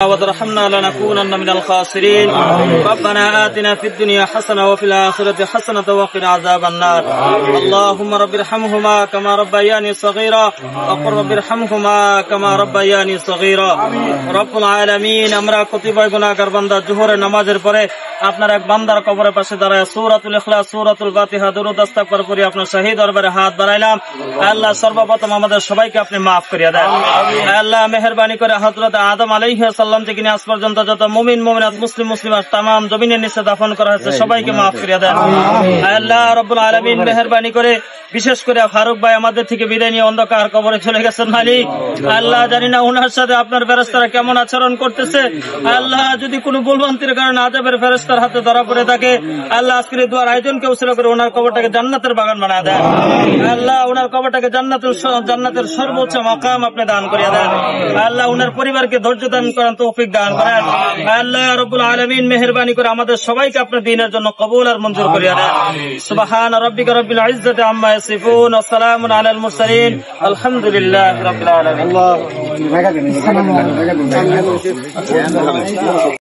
وترحمنا لنكونن من الخاسرين. ربنا آتنا في الدنيا حسنة وفي الآخرة حسنة وقنا عذاب النار. اللهم رب ارحمهما كما ربياني صغيرا وقل رب ارحمهما كما ربياني صغيرا. রব্বুল আলামিন, আমরা কতিপয় গুনাহগার বান্দা জোহরের নামাজের পরে আপনার এক বান্দার কবরের পাশে দাঁড়ায় সূরাতুল ইখলাস, সূরাতুল ফাতিহা, দুরূদ ইস্তিগফার করি আপনার শাহী দরবারে হাত বাড়াইলাম। আল্লাহ, সর্বপ্রথম আমাদের সবাইকে আপনি মাফ করিয়া দেন। আল্লাহ, মেহেরবানি করে হযরত আদম আলাইহিস সালাম থেকে নিয়ে আজ পর্যন্ত যত মুমিন মুমিনাত মুসলিম মুসলিমাত তামাম জমিনের নিচে দাফন করা হয়েছে সবাইকে মাফ করিয়া দেন। আল্লাহ রব্বুল আলামিন, মেহেরবানি করে বিশেষ করে ফারুক ভাই আমাদের থেকে বিদায় নিয়ে অন্ধকার কবরে চলে গেছেন মালিক। আল্লাহ, জানি না ওনার সাথে আপনার ফেরেশতারা কেমন আচরণ করতেছে। আল্লাহ, যদি কোনো ভুলভ্রান্তির কারণে আযাবের ফেরেশতার হাতে ধরা পড়ে থাকে, আল্লাহ আজকের দুয়ার আয়োজনকে উসিলা করে ওনার কবরটাকে জান্নাতের বাগান বানায় দেন। আল্লাহ, ওনার কবরটাকে জান্নাতের সর্বোচ্চ মাকাম আপনি দান করিয়া দেন। আল্লাহ, ওনার পরিবারকে ধৈর্য দান করেন, তৌফিক দান করেন। আল্লাহ রব্বুল আলামিন, মেহেরবানি করে আমাদের সবাইকে আপনার দ্বীনের জন্য কবুল আর মঞ্জুর করিয়া দেন। সুবহান রাব্বিকা রাব্বিল ইজ্জাতি আম্মা ইয়াসিফুন ওয়া সালামুন আলাল মুরসালিন, আলহামদুলিল্লাহি রাব্বিল আলামিন।